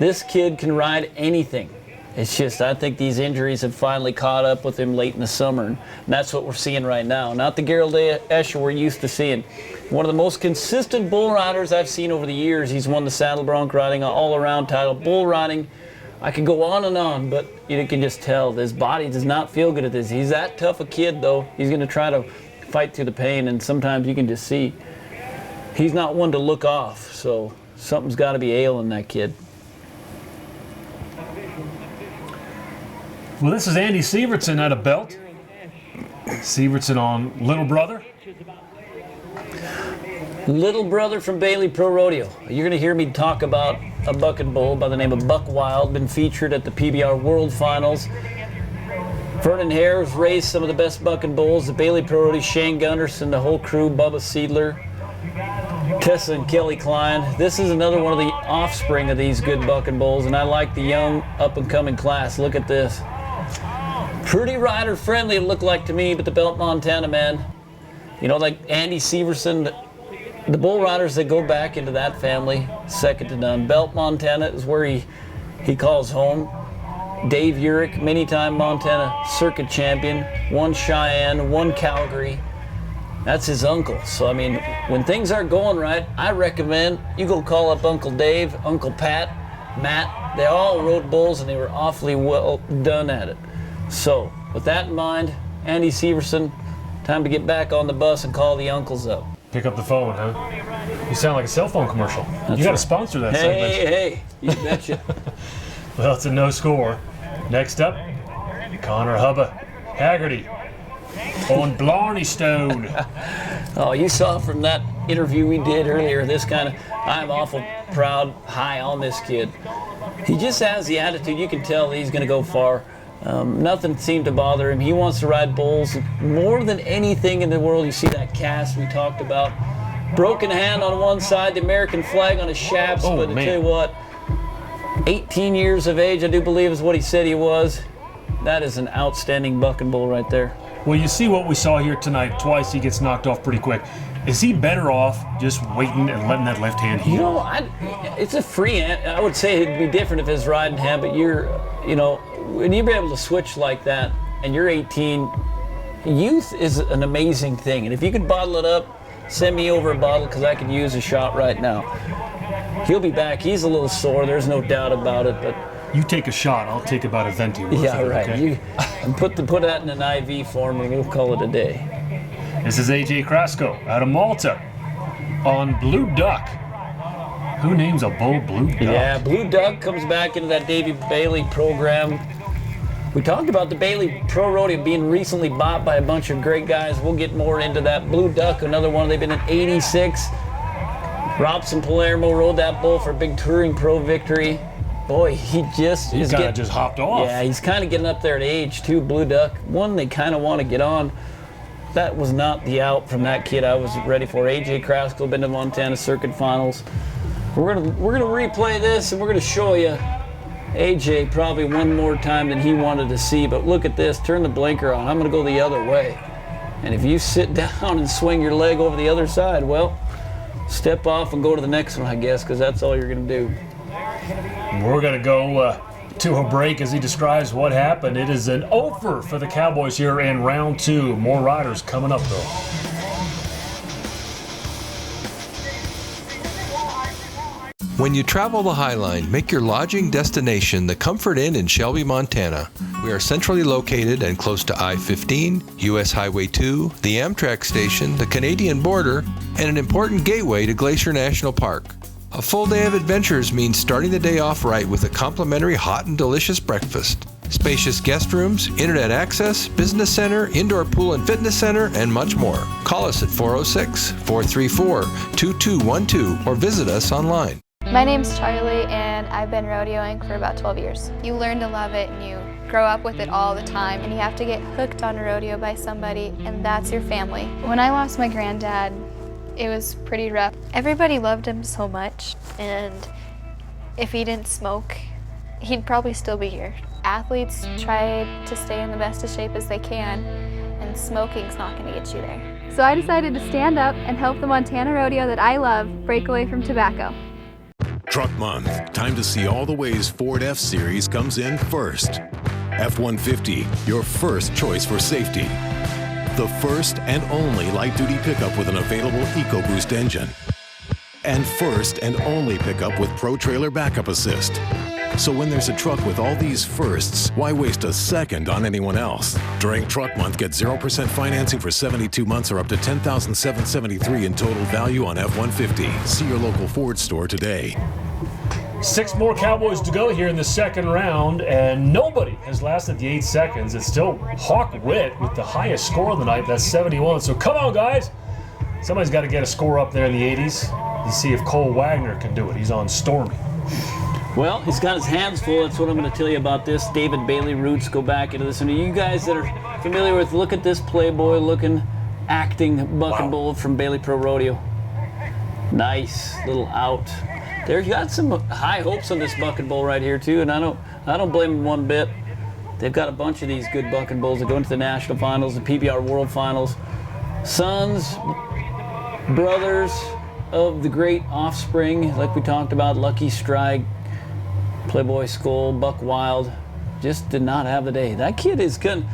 This kid can ride anything. It's just, I think these injuries have finally caught up with him late in the summer, and that's what we're seeing right now. Not the Gerald Escher we're used to seeing. One of the most consistent bull riders I've seen over the years. He's won the saddle bronc riding, all-around title, bull riding. I could go on, but you can just tell his body does not feel good at this. He's that tough a kid, though. He's going to try to fight through the pain, and sometimes you can just see he's not one to look off, so something's got to be ailing that kid. Well, this is Andy Sievertson at a belt. Sievertson on Little Brother. Little Brother from Bailey Pro Rodeo. You're going to hear me talk about a bucking bull by the name of Buck Wild, been featured at the PBR World Finals. Vernon Hare has raised some of the best bucking bulls. The Bailey Pro Rodeo, Shane Gunderson, the whole crew, Bubba Seidler, Tessa and Kelly Klein. This is another one of the offspring of these good bucking bulls, and I like the young up-and-coming class. Look at this. Pretty rider friendly, it looked like to me, but the Belt Montana man, you know, like Andy Sievertson, the bull riders that go back into that family, second to none. Belt Montana is where he calls home. Dave Urich, many-time Montana circuit champion, one Cheyenne, one Calgary. That's his uncle. So, I mean, when things aren't going right, I recommend you go call up Uncle Dave, Uncle Pat, Matt. They all rode bulls, and they were awfully well done at it. So, with that in mind, Andy Sievertson, time to get back on the bus and call the uncles up. Pick up the phone, huh? You sound like a cell phone commercial. That's you got to right. sponsor that segment. Hey, you betcha. Well, it's a no score. Next up, Connor Hubba Haggerty on Blarney Stone. Oh, you saw from that interview we did earlier, this kind of, I'm awful proud, high on this kid. He just has the attitude. You can tell he's going to go far. Nothing seemed to bother him. He wants to ride bulls more than anything in the world. You see that cast we talked about. Broken hand on one side, the American flag on his shafts, but I tell you what, 18 years of age, I do believe is what he said he was. That is an outstanding bucking bull right there. Well, you see what we saw here tonight. Twice he gets knocked off pretty quick. Is he better off just waiting and letting that left hand heal? You know, it's a free hand. I would say it'd be different if his riding hand, but when you're able to switch like that and you're 18, youth is an amazing thing. And if you could bottle it up, send me over a bottle because I could use a shot right now. He'll be back. He's a little sore. There's no doubt about it. But you take a shot. I'll take about a venti worth. Yeah, right. Okay? And put that in an IV form, and we'll call it a day. This is AJ Krasko out of Malta on Blue Duck. Who names a bull Blue Duck? Yeah, Blue Duck comes back into that Davey Bailey program. We talked about the Bailey Pro Rodeo being recently bought by a bunch of great guys. We'll get more into that. Blue Duck, another one. They've been in '86. Robson Palermo rode that bull for a big touring pro victory. Boy, he just hopped off. Yeah, he's kind of getting up there at age too. Blue Duck, one they kind of want to get on. That was not the out from that kid I was ready for. AJ Krasko been to Montana Circuit Finals. We're gonna replay this and we're gonna show you AJ probably one more time than he wanted to see. But look at this. Turn the blinker on. I'm gonna go the other way. And if you sit down and swing your leg over the other side, well, step off and go to the next one, I guess, because that's all you're gonna do. We're going to go to a break as he describes what happened. It is an over for the Cowboys here in round 2. More riders coming up, though. When you travel the Highline, make your lodging destination the Comfort Inn in Shelby, Montana. We are centrally located and close to I-15, US Highway 2, the Amtrak station, the Canadian border, and an important gateway to Glacier National Park. A full day of adventures means starting the day off right with a complimentary hot and delicious breakfast. Spacious guest rooms, internet access, business center, indoor pool and fitness center, and much more. Call us at 406-434-2212 or visit us online. My name's Charlie and I've been rodeoing for about 12 years. You learn to love it and you grow up with it all the time, and you have to get hooked on a rodeo by somebody, and that's your family. When I lost my granddad, it was pretty rough. Everybody loved him so much, and if he didn't smoke, he'd probably still be here. Athletes try to stay in the best of shape as they can, and smoking's not going to get you there. So I decided to stand up and help the Montana rodeo that I love break away from tobacco. Truck Month. Time to see all the ways Ford F-Series comes in first. F-150, your first choice for safety. The first and only light-duty pickup with an available EcoBoost engine. And first and only pickup with Pro Trailer Backup Assist. So when there's a truck with all these firsts, why waste a second on anyone else? During Truck Month, get 0% financing for 72 months or up to $10,773 in total value on F-150. See your local Ford store today. 6 more Cowboys to go here in the second round, and nobody has lasted the 8 seconds. It's still Hawk Witt with the highest score of the night. That's 71. So come on, guys. Somebody's got to get a score up there in the 80s. You see if Cole Wagner can do it. He's on Stormy. Well, he's got his hands full. That's what I'm going to tell you about this. David Bailey roots go back into this. And you guys that are familiar with, look at this Playboy looking, acting bucking bull from Bailey Pro Rodeo. Nice little out. There, you got some high hopes on this bucking bull right here too, and I don't blame him one bit. They've got a bunch of these good bucking bulls that go into the national finals, the PBR World Finals. Sons, brothers of the great offspring, like we talked about, Lucky Strike, Playboy Skull, Buck Wild, just did not have the day. That kid is good.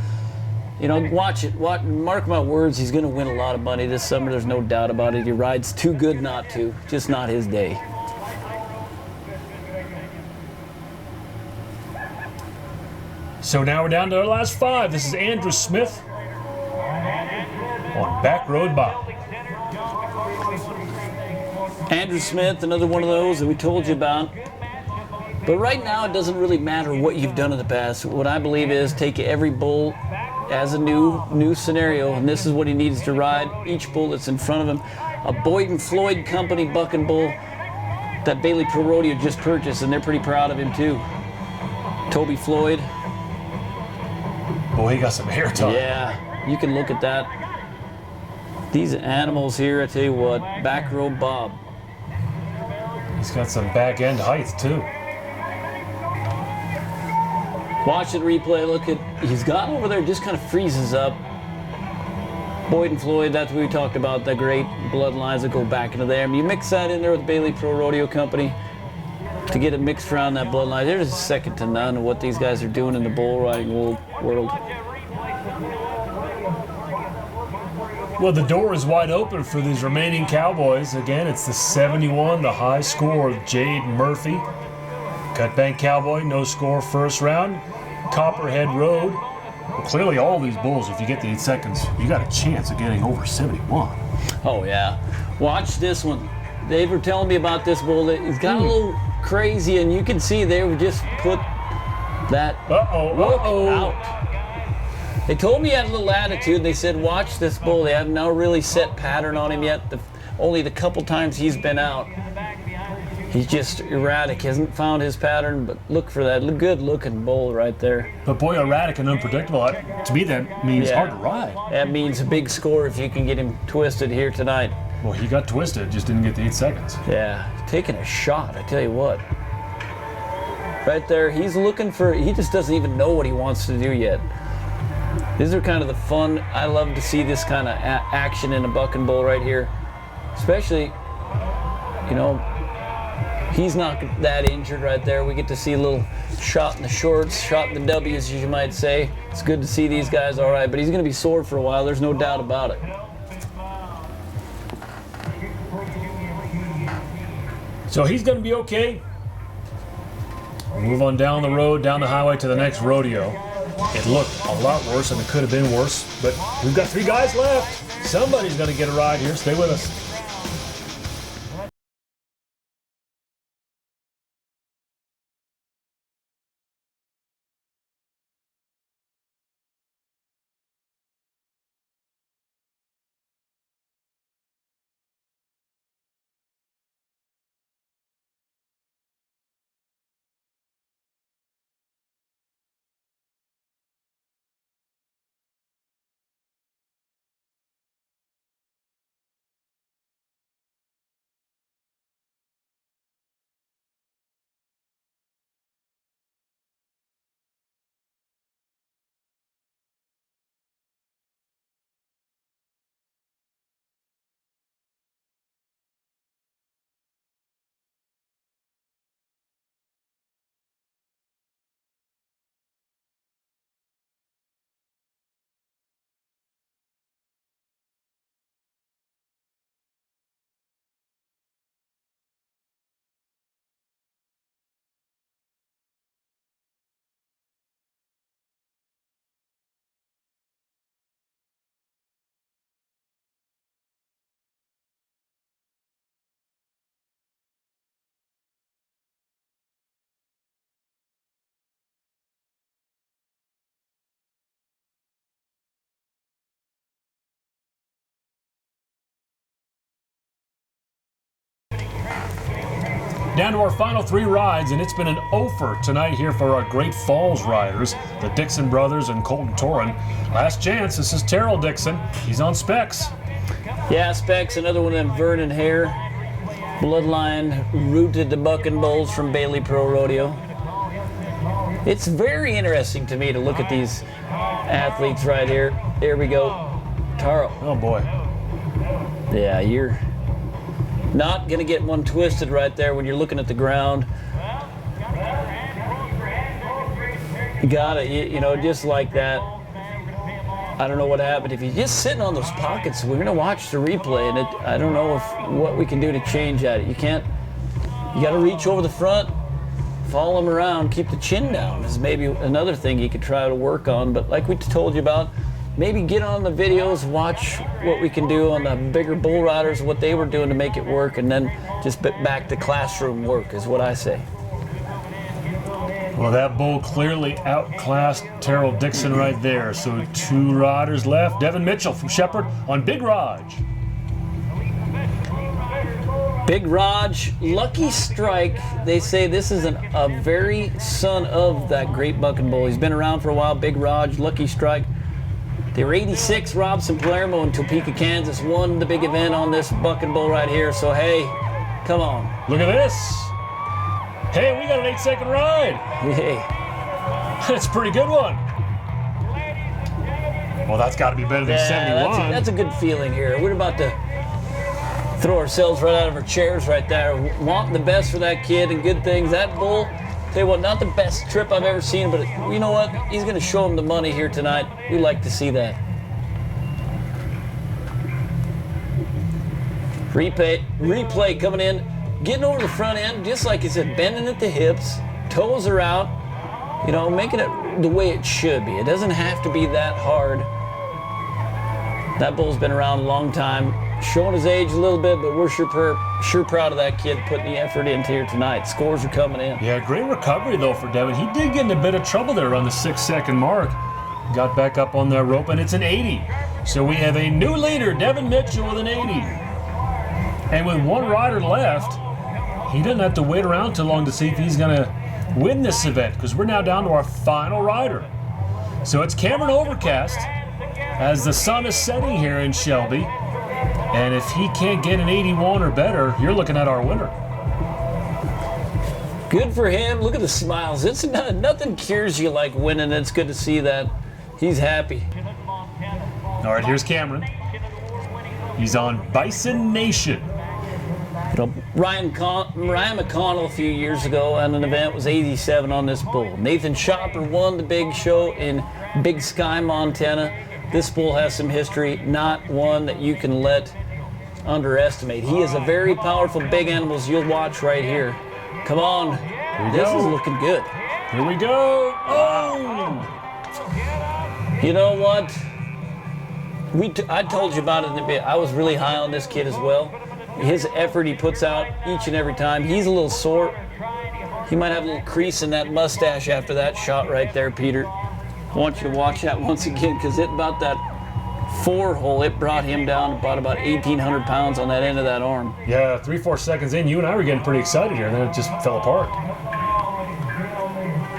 You know, watch it. Mark my words, he's going to win a lot of money this summer. There's no doubt about it. He rides too good not to. Just not his day. So now we're down to our last 5. This is Andrew Smith on Back Road Bob. Andrew Smith, another one of those that we told you about. But right now, it doesn't really matter what you've done in the past. What I believe is take every bull as a new scenario, and this is what he needs to ride. Each bull that's in front of him. A Boyd and Floyd Company bucking bull that Bailey Pro Rodeo just purchased, and they're pretty proud of him too. Toby Floyd. Boy, he got some hair time. Yeah, you can look at that. These animals here, I tell you what, Back Row Bob. He's got some back end height too. Watch the replay. Look at, he's got over there, just kind of freezes up. Boyd and Floyd, that's what we talked about, the great bloodlines that go back into there. I mean, you mix that in there with Bailey Pro Rodeo Company to get it mixed around that bloodline. There's second to none of what these guys are doing in the bull riding world. Well, the door is wide open for these remaining Cowboys. Again, it's the 71, the high score of Jade Murphy. Cutbank Cowboy, no score first round. Copperhead Road. Well, clearly all these bulls, if you get the 8 seconds, you got a chance of getting over 71. Oh, yeah. Watch this one. They were telling me about this bull. He's got a little crazy, and you can see they would just put that look out. They told me he had a little attitude. They said, watch this bull. They have no really set pattern on him yet. Only the couple times he's been out, he's just erratic. He hasn't found his pattern, but look for that good looking bull right there. But boy, erratic and unpredictable, to me that means hard to ride. That means a big score if you can get him twisted here tonight. Well, he got twisted, just didn't get the 8 seconds. Yeah, taking a shot, I tell you what. Right there, he's looking for, he just doesn't even know what he wants to do yet. These are kind of the fun, I love to see this kind of action in a buck and bull right here. Especially, you know, he's not that injured right there. We get to see a little shot in the shorts, shot in the W's, as you might say. It's good to see these guys all right, but he's going to be sore for a while. There's no doubt about it. So he's going to be okay. We'll move on down the road, down the highway to the next rodeo. It looked a lot worse, and it could have been worse, but we've got 3 guys left. Somebody's going to get a ride here. Stay with us. Down to our final 3 rides, and it's been an ofer tonight here for our Great Falls riders, the Dixon brothers and Colton Torin. Last chance, this is Terrell Dixon. He's on Specs. Yeah, Specs, another one of them Vernon Hare. Bloodline rooted to buck and bulls from Bailey Pro Rodeo. It's very interesting to me to look at these athletes right here. Here we go. Taro. Oh, boy. Yeah, you're not going to get one twisted right there when you're looking at the ground. You got it, you know, just like that. I don't know what happened. If he's just sitting on those pockets, we're going to watch the replay, and I don't know what we can do to change that. You got to reach over the front, follow him around, keep the chin down is maybe another thing you could try to work on. But like we told you about, maybe get on the videos, watch what we can do on the bigger bull riders, what they were doing to make it work, and then just back to classroom work is what I say. Well, that bull clearly outclassed Terrell Dixon right there. So 2 riders left. Devin Mitchell from Shepherd on Big Raj. Big Raj, Lucky Strike. They say this is a very son of that great bucking bull. He's been around for a while. Big Raj, Lucky Strike. They were 86. Robson Palermo in Topeka, Kansas won the big event on this bucking bull right here. So hey, come on. Look at this. Hey, we got an 8-second ride. Hey. That's a pretty good one. Well, that's got to be better than 71. That's a good feeling here. We're about to throw ourselves right out of our chairs right there. Wanting the best for that kid and good things. That bull, tell you what, not the best trip I've ever seen, but you know what? He's going to show him the money here tonight. We like to see that. Replay coming in, getting over the front end, just like he said, bending at the hips, toes are out, you know, making it the way it should be. It doesn't have to be that hard. That bull's been around a long time, showing his age a little bit, but we're sure proud of that kid putting the effort into here tonight. Scores are coming in. Yeah, great recovery though for Devin. He did get in a bit of trouble there around the 6-second mark. Got back up on that rope, and it's an 80. So we have a new leader, Devin Mitchell, with an 80. And with one rider left, he doesn't have to wait around too long to see if he's going to win this event, because we're now down to our final rider. So it's Cameron Overcast as the sun is setting here in Shelby. And if he can't get an 81 or better, you're looking at our winner. Good for him. Look at the smiles. It's nothing cures you like winning. It's good to see that. He's happy. All right, here's Cameron. He's on Bison Nation. You know, Ryan McConnell a few years ago on an event was 87 on this bull. Nathan Chopper won the big show in Big Sky, Montana. This bull has some history, not one that you can let underestimate. He is a very powerful big animal, as you'll watch right here. Come on, this is looking good. Here we go. Oh! You know what? I told you about it in a bit. I was really high on this kid as well. His effort he puts out each and every time. He's a little sore. He might have a little crease in that mustache after that shot right there, Peter. I want you to watch that once again, because about that 4-hole, it brought him down about 1,800 pounds on that end of that arm. Yeah, 3-4 seconds in, you and I were getting pretty excited here, and then it just fell apart.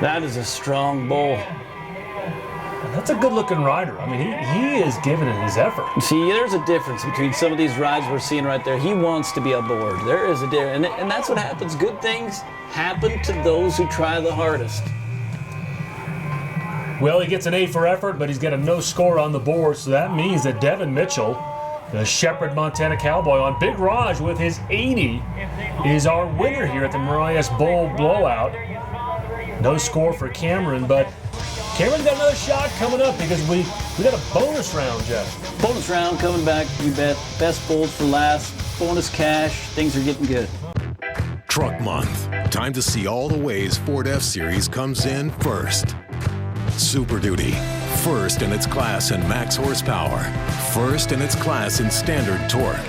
That is a strong bull. That's a good-looking rider. I mean, he is giving it his effort. See, there's a difference between some of these rides we're seeing right there. He wants to be aboard. There is a difference, and that's what happens. Good things happen to those who try the hardest. Well, he gets an A for effort, but he's got a no score on the board, so that means that Devin Mitchell, the Shepherd, Montana Cowboy, on Big Raj with his 80, is our winner here at the Marias Bowl Blowout. No score for Cameron, but Cameron's got another shot coming up because we got a bonus round, Jeff. Bonus round coming back, you bet. Best bulls for last, bonus cash, things are getting good. Truck Month. Time to see all the ways Ford F-Series comes in first. Super Duty. First in its class in max horsepower. First in its class in standard torque.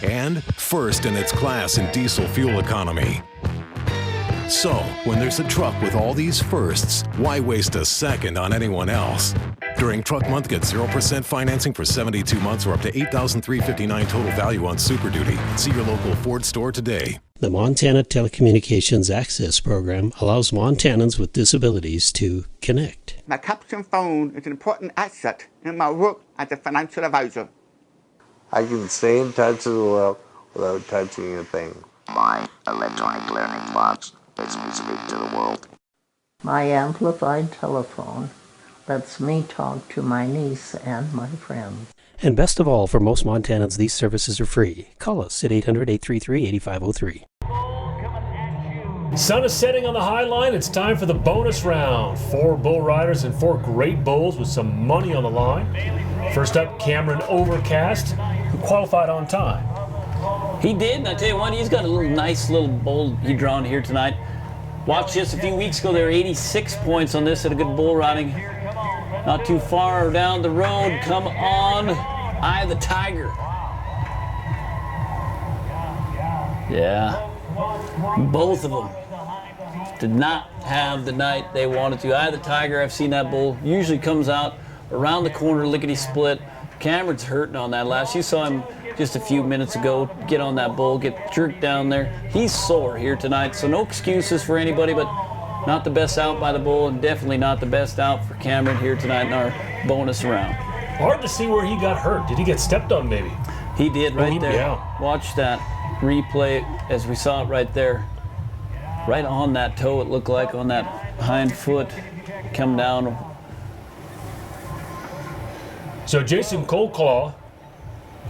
And first in its class in diesel fuel economy. So, when there's a truck with all these firsts, why waste a second on anyone else? During Truck Month, get 0% financing for 72 months or up to $8,359 total value on Super Duty. See your local Ford store today. The Montana Telecommunications Access Program allows Montanans with disabilities to connect. My caption phone is an important asset in my work as a financial advisor. I can stay in touch with the world without touching a thing. My electronic learning box is music to the world. My amplified telephone lets me talk to my niece and my friends. And best of all, for most Montanans, these services are free. Call us at 800-833-8503. Sun is setting on the High Line. It's time for the bonus round. 4 bull riders and 4 great bulls with some money on the line. First up, Cameron Overcast, who qualified on time. He did, and I tell you what, he's got a nice little bull he drawn here tonight. Watched this a few weeks ago. There were 86 points on this at a good bull riding. Not too far down the road. Come on, Eye of the Tiger. Yeah, both of them did not have the night they wanted to. Eye of the Tiger, I've seen that bull, usually comes out around the corner, lickety-split. Cameron's hurting on that last. You saw him just a few minutes ago get on that bull, get jerked down there. He's sore here tonight, so no excuses for anybody, but not the best out by the bull, and definitely not the best out for Cameron here tonight in our bonus round. Hard to see where he got hurt. Did he get stepped on maybe? He did right there. Yeah. Watch that replay as we saw it right there. Right on that toe, it looked like, on that hind foot. come down. So Jason Coldclaw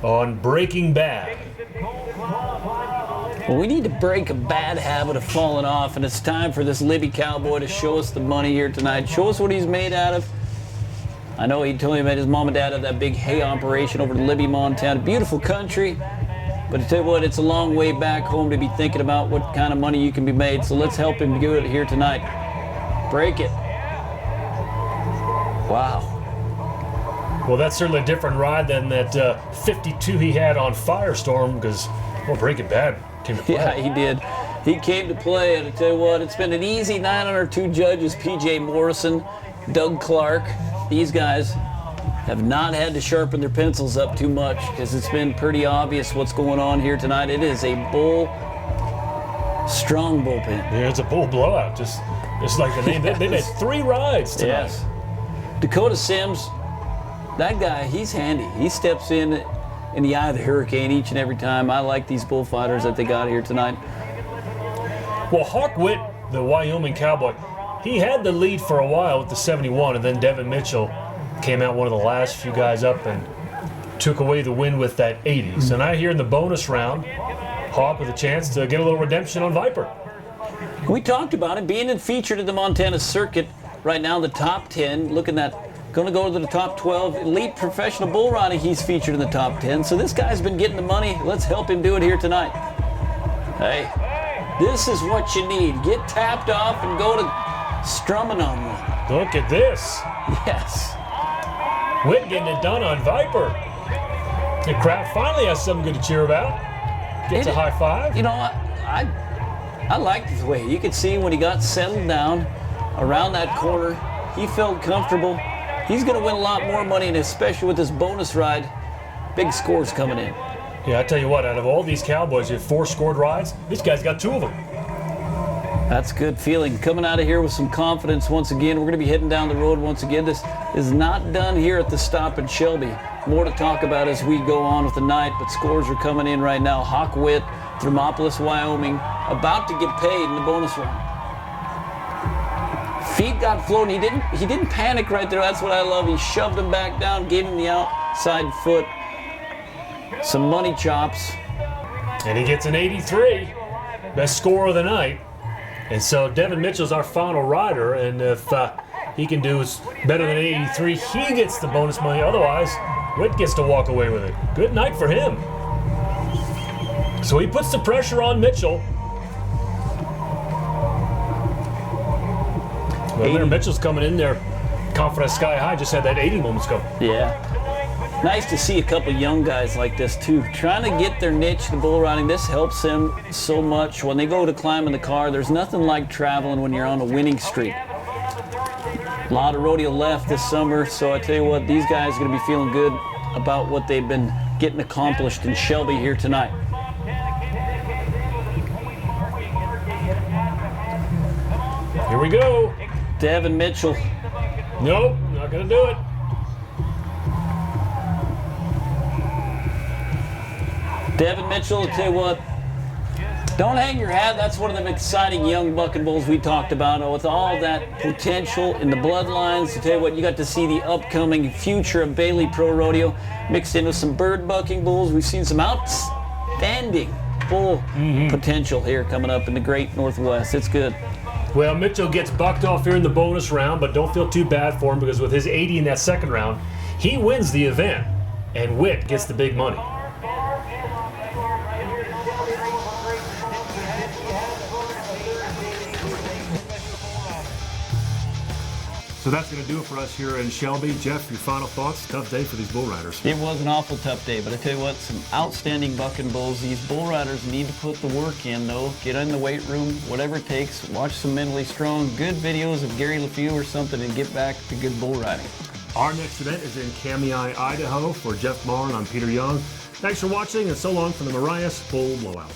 on Breaking Bad. Well, we need to break a bad habit of falling off, and it's time for this Libby cowboy to show us the money here tonight. Show us what he's made out of. I know he told me about his mom and dad had that big hay operation over in Libby, Montana. Beautiful country, but I tell you what, it's a long way back home to be thinking about what kind of money you can be made. So let's help him do it here tonight. Break it. Wow. Well, that's certainly a different ride than that 52 he had on Firestorm, because, well, Breaking Bad came to play. Yeah, he did. He came to play, and I tell you what, it's been an easy night on our two judges, P.J. Morrison, Doug Clark. These guys have not had to sharpen their pencils up too much because it's been pretty obvious what's going on here tonight. It is a strong bullpen. Yeah, it's a bull blowout, just like the name. They've had 3 rides tonight. Yes. Dakota Sims, that guy, he's handy. He steps in the eye of the hurricane each and every time. I like these bullfighters that they got here tonight. Well, Hawk Witt, the Wyoming cowboy, he had the lead for a while with the 71, and then Devin Mitchell came out one of the last few guys up and took away the win with that 80. So now here in the bonus round, Hawk with a chance to get a little redemption on Viper. We talked about it being featured at the Montana circuit right now in the top 10. Looking at going to go to the top 12. Elite professional bull riding, he's featured in the top 10. So this guy's been getting the money. Let's help him do it here tonight. Hey, this is what you need. Get tapped off and go to strumming on one. Look at this. Yes. Witt getting it done on Viper. The crowd finally has something good to cheer about. Gets a high five. You know, I liked the way you could see when he got settled down around that corner. He felt comfortable. He's going to win a lot more money, and especially with this bonus ride, big scores coming in. Yeah, I tell you what, out of all these cowboys, you have 4 scored rides. This guy's got 2 of them. That's a good feeling. Coming out of here with some confidence once again. We're going to be heading down the road once again. This is not done here at the stop in Shelby. More to talk about as we go on with the night, but scores are coming in right now. Hawk Witt, Thermopolis, Wyoming, about to get paid in the bonus round. Feet got floating. He didn't panic right there. That's what I love. He shoved him back down, gave him the outside foot. Some money chops. And he gets an 83. Best score of the night. And so Devin Mitchell's our final rider, and if he can do better than 83, he gets the bonus money. Otherwise, Witt gets to walk away with it. Good night for him. So he puts the pressure on Mitchell. Well, there Mitchell's coming in there, confidence sky high, just had that 80 moments ago. Yeah. Nice to see a couple young guys like this too, trying to get their niche in bull riding. This helps them so much. When they go to climb in the car, there's nothing like traveling when you're on a winning streak. A lot of rodeo left this summer, so I tell you what, these guys are going to be feeling good about what they've been getting accomplished in Shelby here tonight. Here we go. Devin Mitchell. Nope, not going to do it. Devin Mitchell, I'll tell you what, don't hang your hat. That's one of them exciting young bucking bulls we talked about. With all that potential in the bloodlines, I'll tell you what, you got to see the upcoming future of Bailey Pro Rodeo mixed in with some bird bucking bulls. We've seen some outstanding bull potential here coming up in the great Northwest. It's good. Well, Mitchell gets bucked off here in the bonus round, but don't feel too bad for him because with his 80 in that second round, he wins the event, and Witt gets the big money. So that's going to do it for us here in Shelby. Jeff, your final thoughts? Tough day for these bull riders. It was an awful tough day, but I tell you what, some outstanding bucking bulls. These bull riders need to put the work in, though. Get in the weight room, whatever it takes. Watch some Mentally Strong, good videos of Gary LeFew or something, and get back to good bull riding. Our next event is in Kamei, Idaho. For Jeff Marn, I'm Peter Young. Thanks for watching, and so long from the Marias Bull Blowout.